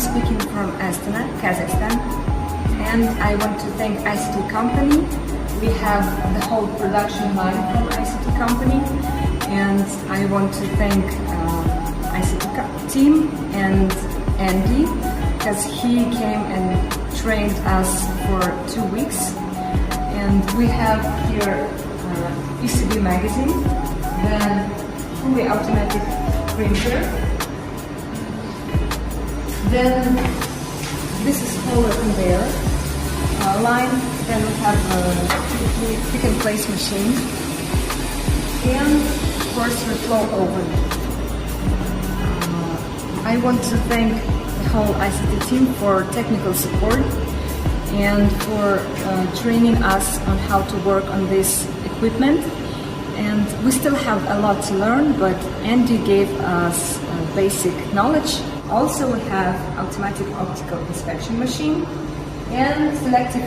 speaking from Astana, Kazakhstan, and I want to thank ICT company. We have the whole production line from ICT company, and I want to thank ICT team and Andy, because he came and trained us for 2 weeks. And we have here PCB magazine, then fully automatic printer, then this is roller conveyor line, then we have a pick and place machine, and of course the flow oven. I want to thank the whole ICT team for technical support and for training us on how to work on this equipment. And we still have a lot to learn, but Andy gave us basic knowledge. Also we have automatic optical inspection machine and selective